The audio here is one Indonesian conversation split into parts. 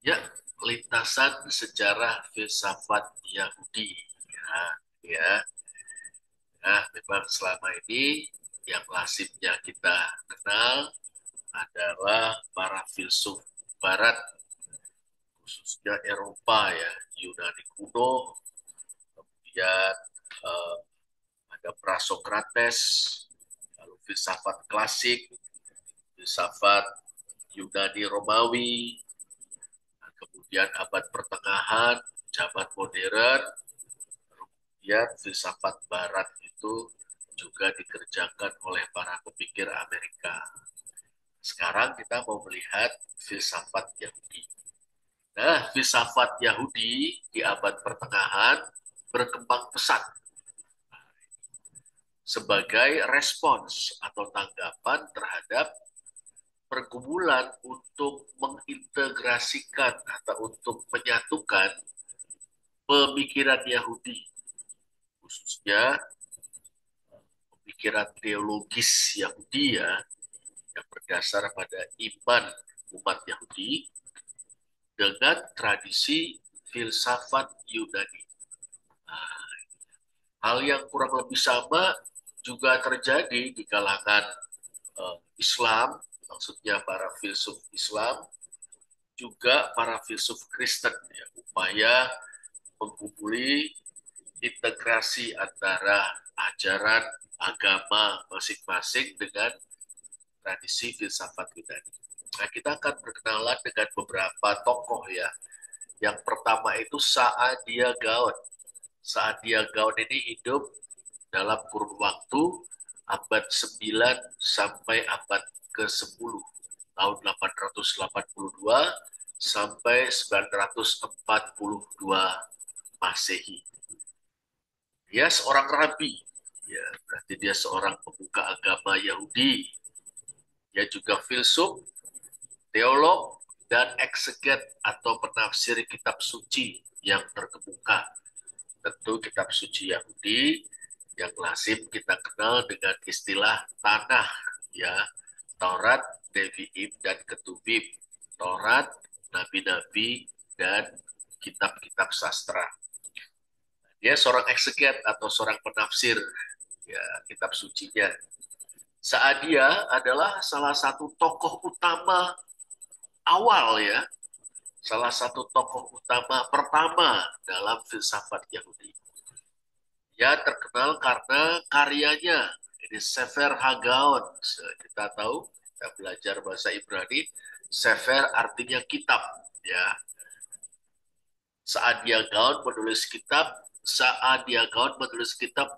Ya, lintasan sejarah filsafat Yahudi. Ya, ya. Nah, memang selama ini yang lazimnya kita kenal adalah para filsuf Barat, khususnya Eropa ya, Yunani kuno, kemudian eh, ada Prasokrates, lalu filsafat klasik, filsafat Yunani Romawi, kemudian abad pertengahan, zaman modern, kemudian filsafat barat itu juga dikerjakan oleh para pemikir Amerika. Sekarang kita mau melihat filsafat Yahudi. Nah, filsafat Yahudi di abad pertengahan berkembang pesat sebagai respons atau tanggapan terhadap pergumulan untuk mengintegrasikan atau untuk menyatukan pemikiran Yahudi, khususnya pemikiran teologis Yahudi ya, yang berdasar pada iman umat Yahudi dengan tradisi filsafat Yunani. Nah, hal yang kurang lebih sama juga terjadi di kalangan Islam, maksudnya para filsuf Islam, juga para filsuf Kristen, ya, upaya menghubungi integrasi antara ajaran agama masing-masing dengan tradisi filsafat Yunani. Nah, kita akan berkenalan dengan beberapa tokoh ya. Yang pertama itu Saadia Gaon. Saadia Gaon ini hidup dalam kurun waktu abad 9 sampai abad ke-10, tahun 882 sampai 942 Masehi. Dia seorang rabi, ya, berarti dia seorang pemuka agama Yahudi. Dia juga filsuf, teolog, dan ekseget atau penafsir kitab suci yang terkemuka. Tentu kitab suci Yahudi yang lazim kita kenal dengan istilah tanah, ya, Taurat, Nevi'im, dan Ketubim, Taurat, nabi-nabi, dan kitab-kitab sastra. Dia seorang ekseget atau seorang penafsir ya kitab sucinya. Saadia adalah salah satu tokoh utama awal ya, salah satu tokoh utama pertama dalam filsafat Yahudi. Dia terkenal karena karyanya, ini Sefer Hagaon. Kita tahu, kita belajar bahasa Ibrani, Sefer artinya kitab. Ya, saat dia Gaon menulis kitab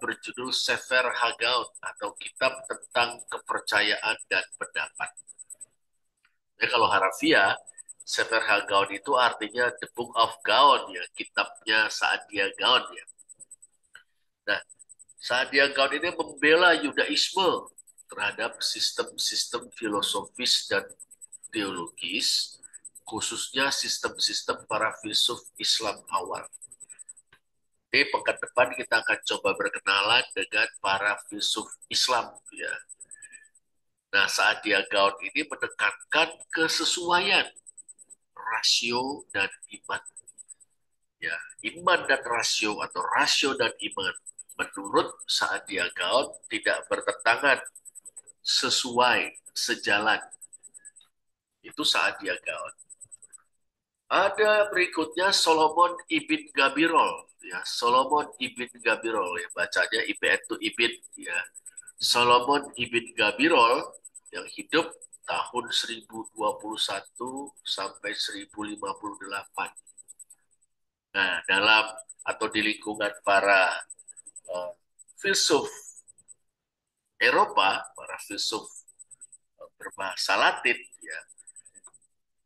berjudul Sefer Hagaon atau kitab tentang kepercayaan dan pendapat. Jadi kalau harafiah, Sefer Hagaon itu artinya The Book of Gaon ya, kitabnya saat dia Gaon ya. Nah, saat dia Gaon ini membela Yudaisme terhadap sistem-sistem filosofis dan teologis, khususnya sistem-sistem para filsuf Islam awal. Di pekan depan kita akan coba berkenalan dengan para filsuf Islam ya. Nah, saat dia Gaon ini menekankan kesesuaian rasio dan iman. Ya, iman dan rasio atau rasio dan iman menurut saat dia Gaon tidak bertentangan, sesuai, sejalan. Itu saat dia Gaon. Ada berikutnya Solomon ibn Gabirol. Ya, Solomon ibn Gabirol ya, bacanya ibn itu ibn ya. Solomon ibn Gabirol yang hidup tahun 1021 sampai 1058. Nah, dalam atau di lingkungan para uh, filsuf Eropa, para filsuf berbahasa Latin, ya,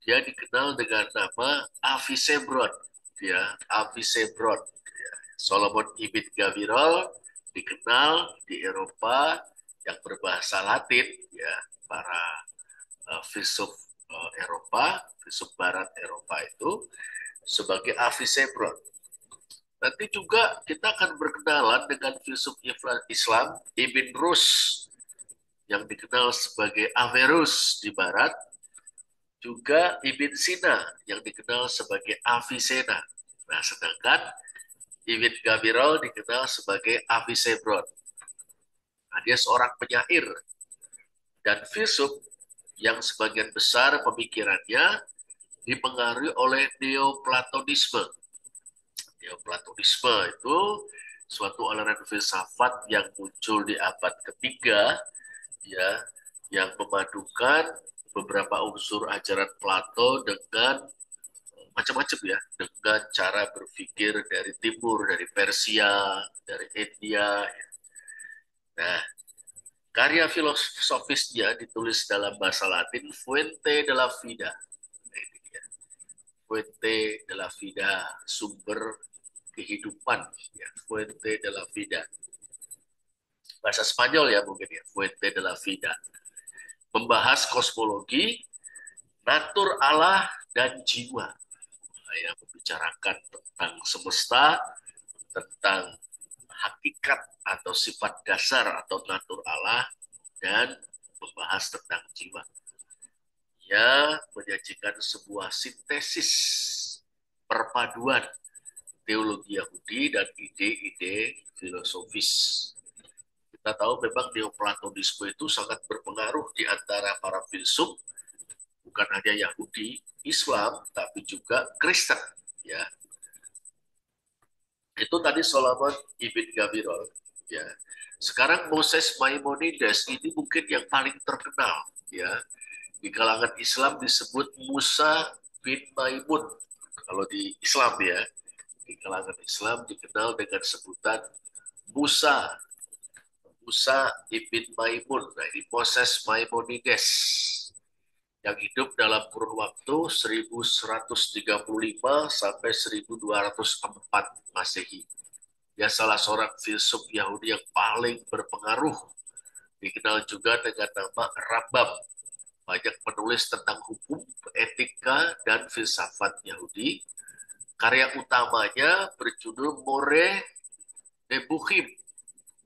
dia dikenal dengan nama Avicebron, ya, Avicebron. Ya. Solomon ibn Gabirol dikenal di Eropa yang berbahasa Latin, ya, para filsuf Eropa, filsuf Barat Eropa itu sebagai Avicebron. Nanti juga kita akan berkenalan dengan filsuf Islam Ibn Rus yang dikenal sebagai Averroes di Barat. juga Ibn Sina yang dikenal sebagai Avicenna. Nah, sedangkan Ibn Gabirol dikenal sebagai Avicebron. Nah, dia seorang penyair dan filsuf yang sebagian besar pemikirannya dipengaruhi oleh Neoplatonisme. Neoplatonisme itu suatu aliran filsafat yang muncul di abad ketiga, ya, yang memadukan beberapa unsur ajaran Plato dengan macam-macam ya, dengan cara berpikir dari timur, dari Persia, dari India. Nah, karya filosofisnya ditulis dalam bahasa Latin Fuente de la Vida. Fuente de la Vida, sumber kehidupan. Ya, Fuente de la Vida. Bahasa Spanyol ya mungkin ya, Fuente de la Vida. Membahas kosmologi, natur Allah, dan jiwa. Yang membicarakan tentang semesta, tentang hakikat atau sifat dasar atau natur Allah, dan membahas tentang jiwa. Ia menyajikan sebuah sintesis perpaduan teologi Yahudi dan ide-ide filosofis. Kita tahu memang Neoplatonisme itu sangat berpengaruh di antara para filsuf, bukan hanya Yahudi, Islam, tapi juga Kristen. Ya, itu tadi Solomon Ibn Gabirol. Ya, sekarang Moses Maimonides ini mungkin yang paling terkenal. Ya, di kalangan Islam disebut Musa bin Maimun. Kalau di Islam ya, di kalangan Islam dikenal dengan sebutan Musa, Musa ibn Maimun. Nah, ini Moses Maimonides yang hidup dalam kurun waktu 1135 sampai 1204 Masehi. Dia salah seorang filsuf Yahudi yang paling berpengaruh. Dikenal juga dengan nama Rambam. Banyak penulis tentang hukum, etika, dan filsafat Yahudi. Karya utamanya berjudul More Nebuchim.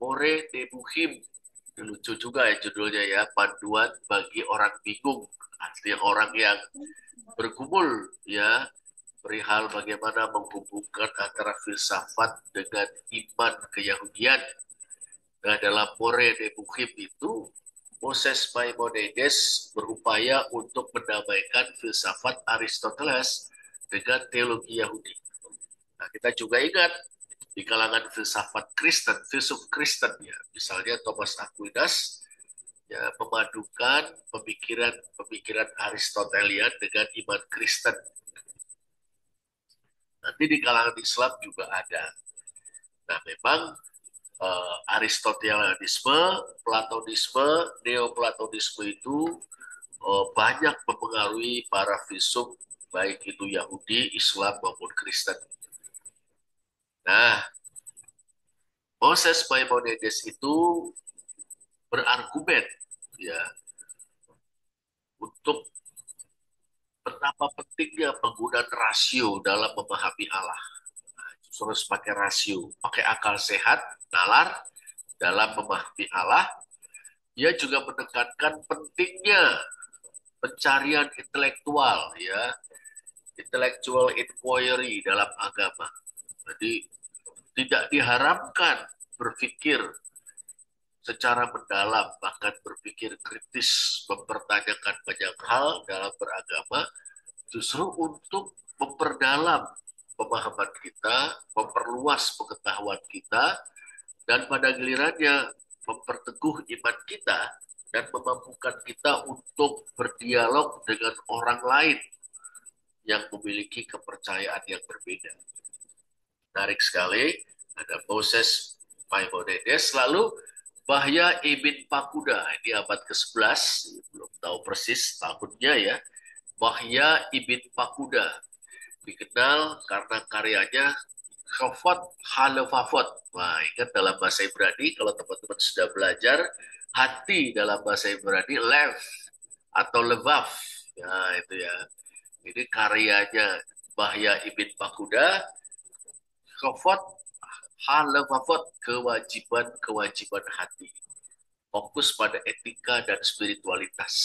More Nebuchim. Lucu juga ya judulnya ya, panduan bagi orang bingung. Artinya orang yang bergumul ya, perihal bagaimana menghubungkan antara filsafat dengan iman keyahudian. Nah, dalam More Nebuchim itu, Moses Maimonides berupaya untuk mendamaikan filsafat Aristoteles dengan teologi Yahudi. Nah, kita juga ingat di kalangan filsafat Kristen, filsuf Kristen ya, misalnya Thomas Aquinas ya memadukan pemikiran Aristotelian dengan iman Kristen. Nanti di kalangan Islam juga ada. Nah, memang Aristotelianisme, Platonisme, Neoplatonisme itu banyak mempengaruhi para filsuf baik itu Yahudi, Islam maupun Kristen. Nah, Moses Maimonides itu berargumen ya untuk betapa pentingnya penggunaan rasio dalam memahami Allah. Nah, harus pakai rasio, pakai akal sehat, nalar dalam memahami Allah. Dia juga menekankan pentingnya pencarian intelektual, ya, intellectual inquiry dalam agama. Jadi tidak diharapkan berpikir secara mendalam, bahkan berpikir kritis, mempertanyakan banyak hal dalam beragama, justru untuk memperdalam pemahaman kita, memperluas pengetahuan kita, dan pada gilirannya memperteguh iman kita dan memampukan kita untuk berdialog dengan orang lain yang memiliki kepercayaan yang berbeda. Menarik sekali, ada Moses Maimonides, lalu Bahya Ibn Pakuda, ini abad ke-11, belum tahu persis tahunnya ya. Bahya Ibn Pakuda, dikenal karena karyanya Khafat Halafafot. Wah, ingat dalam bahasa Ibrani, kalau teman-teman sudah belajar, hati dalam bahasa Ibrani, lev atau levaf. Ya, itu ya. Ini karyanya Bahya Ibn Pakuda, Khafat Halafafot, kewajiban-kewajiban hati. Fokus pada etika dan spiritualitas.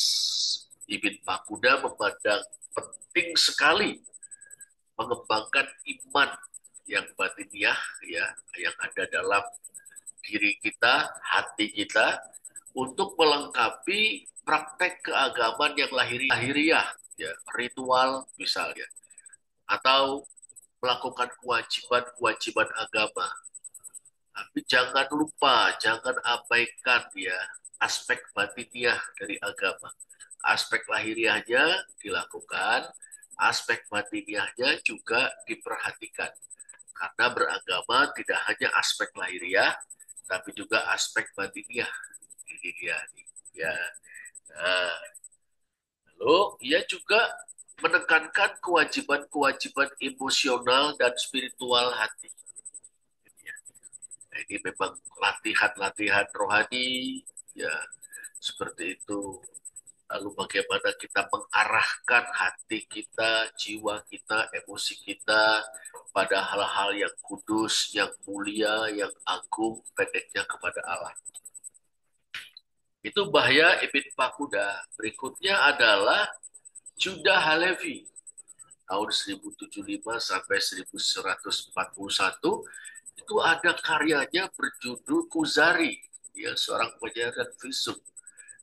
Ibn Pakuda memandang penting sekali mengembangkan iman yang batiniah, ya, yang ada dalam diri kita, hati kita, untuk melengkapi praktek keagamaan yang lahiriah, ya, ritual misalnya, atau melakukan kewajiban-kewajiban agama. Tapi jangan lupa, jangan abaikan, ya, aspek batiniah dari agama. Aspek lahiriahnya dilakukan, aspek batiniahnya juga diperhatikan. Karena beragama tidak hanya aspek lahiriah, tapi juga aspek batiniah. Ini dia. Ya. Nah, lalu ia juga menekankan kewajiban-kewajiban emosional dan spiritual hati. Nah, ini memang latihan-latihan rohani, ya, seperti itu. Lalu bagaimana kita mengarahkan hati kita, jiwa kita, emosi kita pada hal-hal yang kudus, yang mulia, yang agung, pendeknya kepada Allah. Itu bahaya Ibn Pakuda. Berikutnya adalah Judah Halevi tahun 1075 sampai 1141. Itu ada karyanya berjudul Kuzari, ya, seorang penyair dan filsuf.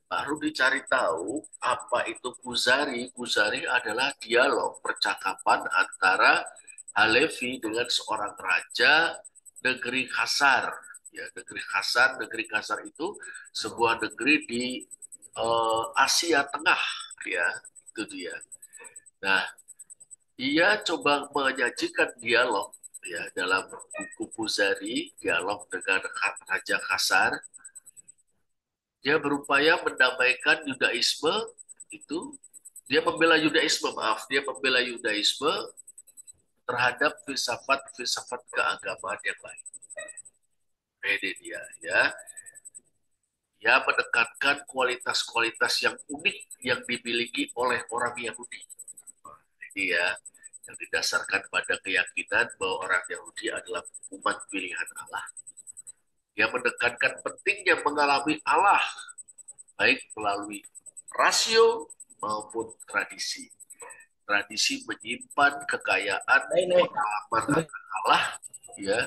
Baru dicari tahu apa itu Kuzari. Kuzari adalah dialog percakapan antara Halevi dengan seorang raja negeri Khazar. Ya, negeri Khazar, negeri Khazar itu sebuah negeri di Asia Tengah, ya, itu dia. Nah, ia coba menyajikan dialog, ya, dalam buku Kuzari, dialog dengan Raja Khazar. Dia berupaya mendamaikan Yudaisme, itu dia membela Yudaisme, maaf, dia membela Yudaisme terhadap filsafat-filsafat keagamaan yang lain. Ini dia, ya. Dia menekankan kualitas-kualitas yang unik yang dimiliki oleh orang Yahudi. Ini ya, yang didasarkan pada keyakinan bahwa orang Yahudi adalah umat pilihan Allah. Dia menekankan pentingnya mengalami Allah, baik melalui rasio maupun tradisi. Tradisi menyimpan kekayaan pengalaman akan Allah, ya,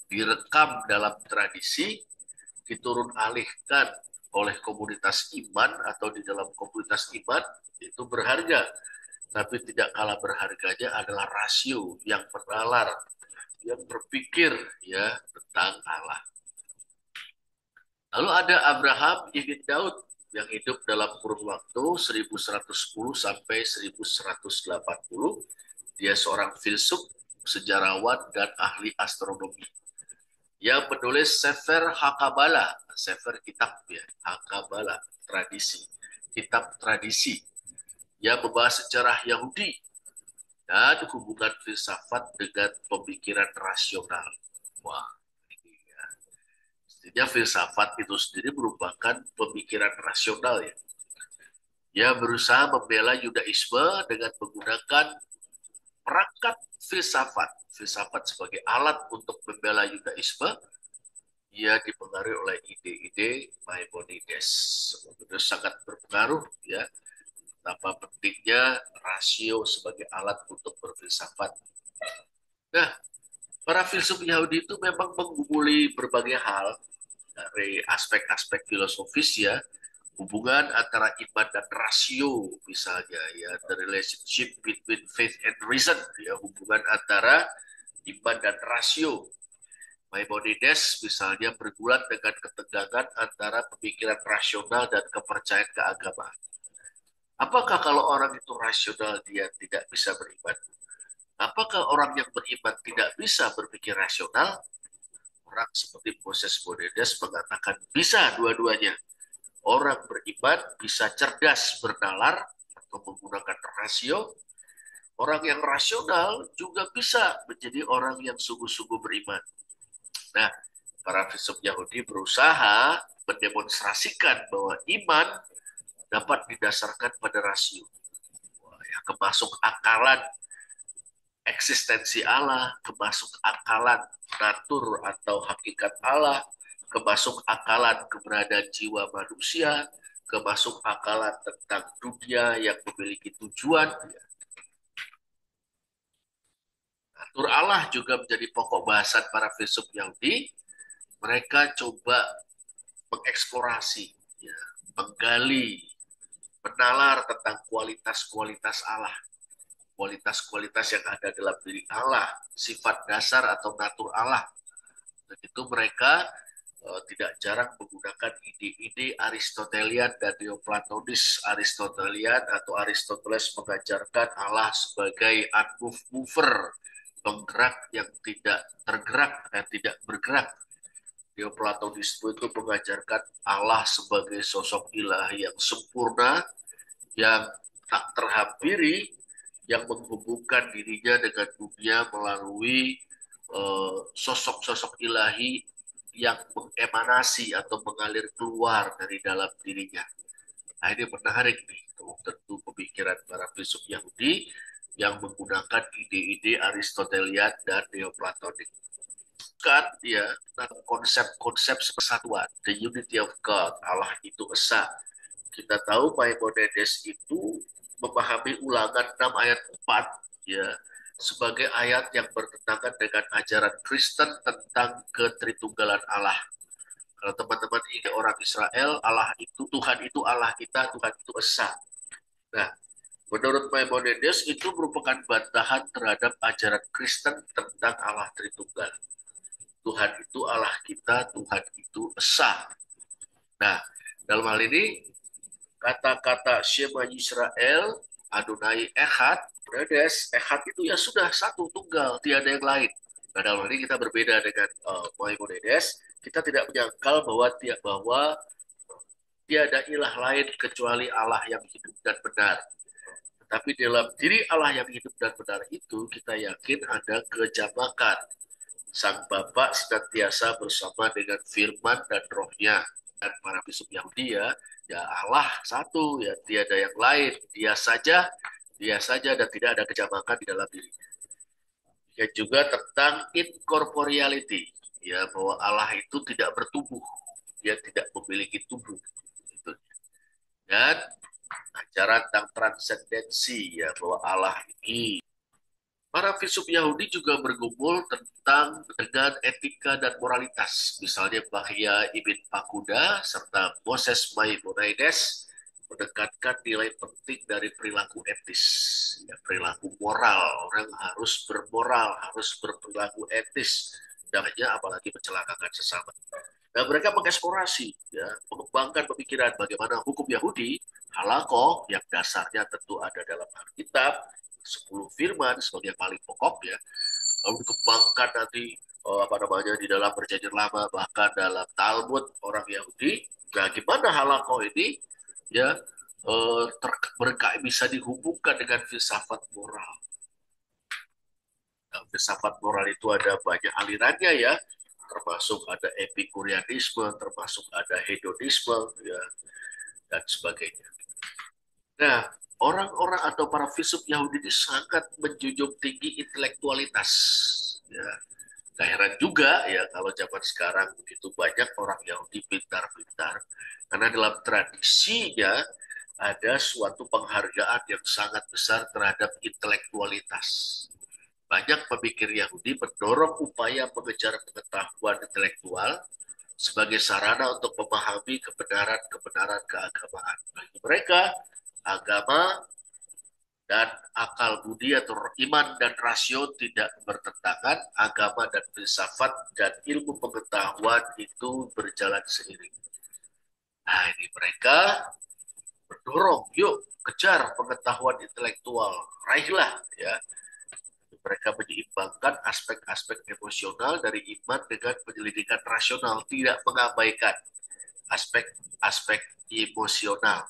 direkam dalam tradisi, diturun alihkan oleh komunitas iman atau di dalam komunitas iman, itu berharga. Tapi tidak kalah berharganya adalah rasio yang menalar, yang berpikir, ya, tentang Allah. Lalu ada Abraham ibn Daud yang hidup dalam kurun waktu 1110 sampai 1180. Dia seorang filsuf, sejarawan, dan ahli astronomi. Yang menulis Sefer Hakabala, Sefer kitab, ya, Hakabala, tradisi, kitab tradisi. Yang membahas sejarah Yahudi dan hubungan filsafat dengan pemikiran rasional. Wah, ini ya. Mestinya filsafat itu sendiri merupakan pemikiran rasional, ya. Dia berusaha membela Yudaisme dengan menggunakan perangkat filsafat. Filsafat sebagai alat untuk membela Yudaisme. Ia dipengaruhi oleh ide-ide Maimonides. Itu sangat berpengaruh, ya, betapa pentingnya rasio sebagai alat untuk berfilsafat. Nah, para filsuf Yahudi itu memang menggumuli berbagai hal dari aspek-aspek filosofis, ya, hubungan antara iman dan rasio misalnya, ya, the relationship between faith and reason, ya, hubungan antara iman dan rasio. Maimonides misalnya bergulat dengan ketegangan antara pemikiran rasional dan kepercayaan keagamaan. Apakah kalau orang itu rasional dia tidak bisa beriman? Apakah orang yang beriman tidak bisa berpikir rasional? Orang seperti Moses Monedes mengatakan bisa dua-duanya. Orang beriman bisa cerdas bernalar atau menggunakan rasio. Orang yang rasional juga bisa menjadi orang yang sungguh-sungguh beriman. Nah, para filsuf Yahudi berusaha mendemonstrasikan bahwa iman dapat didasarkan pada rasio. Ya, kemasuk akalan eksistensi Allah, kemasuk akalan natur atau hakikat Allah, kemasuk akalan keberadaan jiwa manusia, kemasukakalan tentang dunia yang memiliki tujuan. Natur Allah juga menjadi pokok bahasan para filsuf Yahudi. Mereka coba mengeksplorasi, ya, menggali, menalar tentang kualitas-kualitas Allah, kualitas-kualitas yang ada dalam diri Allah, sifat dasar atau natur Allah. Dan itu mereka tidak jarang menggunakan ide-ide Aristotelian dan Neoplatonis. Aristotelian atau Aristoteles mengajarkan Allah sebagai unmoved mover, penggerak yang tidak tergerak dan tidak bergerak. Neoplatonisme itu mengajarkan Allah sebagai sosok ilahi yang sempurna, yang tak terhampiri, yang menghubungkan dirinya dengan dunia melalui sosok-sosok ilahi yang mengemanasi atau mengalir keluar dari dalam dirinya. Nah, ini menarik nih, tentu pemikiran para filsuf Yahudi yang menggunakan ide-ide Aristotelian dan Neoplatonik. Kan, ya, konsep-konsep persatuan, the unity of God, Allah itu esa. Kita tahu Maimonides itu memahami Ulangan 6 ayat 4, ya, sebagai ayat yang bertentangan dengan ajaran Kristen tentang ketritunggalan Allah. Kalau teman-teman ingat orang Israel, Allah itu, Tuhan itu Allah kita, Tuhan itu esa. Nah, menurut Maimonides itu merupakan bantahan terhadap ajaran Kristen tentang Allah Tritunggal. Tuhan itu Allah kita, Tuhan itu esa. Nah, dalam hal ini kata-kata Shema Yisrael, Adonai Echad, Bredes, Echad itu ya sudah satu tunggal, tiada yang lain. Nah, dalam hal ini kita berbeda dengan Maimonides. Kita tidak menyangkal bahwa tiada ilah lain kecuali Allah yang hidup dan benar. Tetapi dalam diri Allah yang hidup dan benar itu kita yakin ada kejamakan. Sang Bapa senantiasa bersama dengan firman dan rohnya. Dan para filsuf Yahudi ya Allah satu, ya tiada yang lain. Dia saja dan tidak ada kejamakan di dalam diri. Ya juga tentang incorporeality, ya bahwa Allah itu tidak bertubuh, dia tidak memiliki tubuh. Dan ajaran tentang transendensi, ya bahwa Allah ini. Para filsuf Yahudi juga bergumul dengan etika dan moralitas. Misalnya Bahya Ibn Pakuda serta Moses Maimonides menekankan nilai penting dari perilaku etis. Ya, perilaku moral. Orang harus bermoral, harus berperilaku etis. Jangannya apalagi mencelakakan sesama. Nah, mereka mengeksplorasi, ya, mengembangkan pemikiran bagaimana hukum Yahudi, halakoh, yang dasarnya tentu ada dalam Alkitab, 10 firman sebagai yang paling pokok, ya, lalu dikembangkan nanti di dalam perjanjian lama, bahkan dalam Talmud orang Yahudi. Nah, gimana halakoh ini ya bisa dihubungkan dengan filsafat moral. Nah, filsafat moral itu ada banyak alirannya, ya, termasuk ada epikurianisme, termasuk ada hedonisme, ya, dan sebagainya. Nah, orang-orang atau para filsuf Yahudi ini sangat menjunjung tinggi intelektualitas. Ya, gak heran juga ya kalau zaman sekarang begitu banyak orang Yahudi pintar-pintar, karena dalam tradisinya ada suatu penghargaan yang sangat besar terhadap intelektualitas. Banyak pemikir Yahudi mendorong upaya mengejar pengetahuan intelektual sebagai sarana untuk memahami kebenaran-kebenaran keagamaan. Bagi mereka, agama dan akal budi atau iman dan rasio tidak bertentangan, agama dan filsafat dan ilmu pengetahuan itu berjalan seiring. Nah, ini mereka mendorong, yuk kejar pengetahuan intelektual, raihlah, ya. Mereka menyeimbangkan aspek-aspek emosional dari iman dengan penyelidikan rasional, tidak mengabaikan aspek-aspek emosional.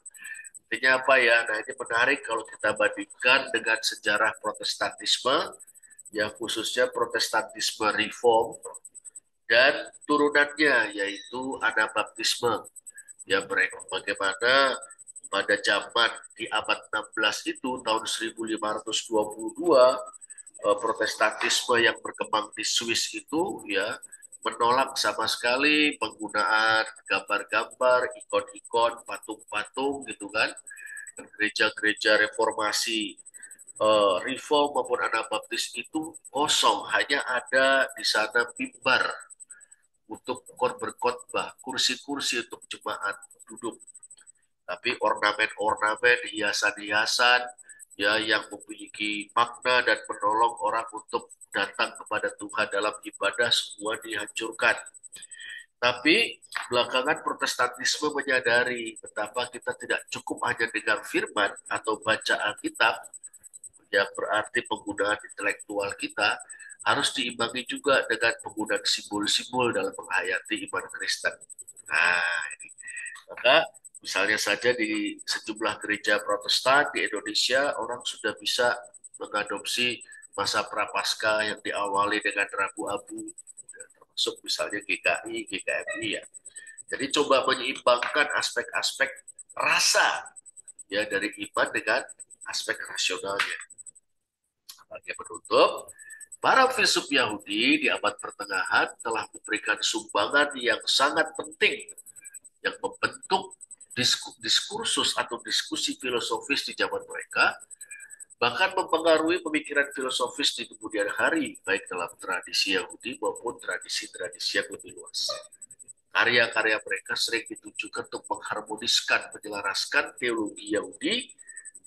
Artinya apa ya? Nah, ini menarik kalau kita bandingkan dengan sejarah Protestantisme, yang khususnya Protestantisme Reform dan turunannya, yaitu Anabaptisme. Ya, mereka bagaimana pada zaman di abad 16 itu, tahun 1522, Protestantisme yang berkembang di Swiss itu, ya, menolak sama sekali penggunaan gambar-gambar, ikon-ikon, patung-patung gitu kan. Gereja-gereja reformasi, reform maupun Anabaptis itu kosong, hanya ada di sana mimbar untuk berkhotbah, kursi-kursi untuk jemaat duduk. Tapi ornamen-ornamen, hiasan-hiasan ya yang memiliki makna dan menolong orang untuk datang kepada Tuhan dalam ibadah semua dihancurkan. Tapi belakangan Protestantisme menyadari betapa kita tidak cukup hanya dengar firman atau baca Alkitab, yang berarti penggunaan intelektual kita harus diimbangi juga dengan penggunaan simbol-simbol dalam menghayati iman Kristen. Nah, ini. Maka misalnya saja di sejumlah gereja Protestan di Indonesia, orang sudah bisa mengadopsi masa prapaskah yang diawali dengan Rabu Abu, termasuk misalnya GKI, GKMI ya. Jadi coba menyeimbangkan aspek-aspek rasa ya dari iman dengan aspek rasionalnya. Sebagai penutup, para filsuf Yahudi di abad pertengahan telah memberikan sumbangan yang sangat penting yang membentuk diskursus atau diskusi filosofis di zaman mereka, bahkan mempengaruhi pemikiran filosofis di kemudian hari, baik dalam tradisi Yahudi maupun tradisi-tradisi yang lebih luas. Karya-karya mereka sering ditujukan untuk mengharmoniskan, menyelaraskan teologi Yahudi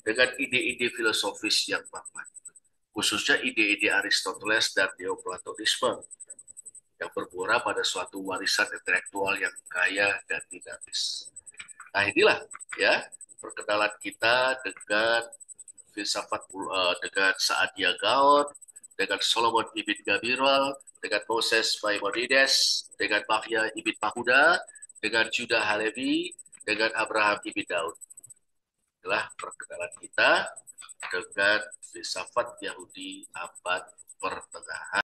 dengan ide-ide filosofis yang lama, khususnya ide-ide Aristoteles dan Neoplatonisme yang bermuara pada suatu warisan intelektual yang kaya dan dinamis. Nah inilah ya perkenalan kita dengan filsafat dengan Saadia Gaon, dengan Solomon ibn Gabirol, dengan Moses Maimonides, dengan Mahya ibn Mahuda, dengan Judah Halevi, dengan Abraham ibn Daud. Inilah perkenalan kita dengan filsafat Yahudi abad pertengahan.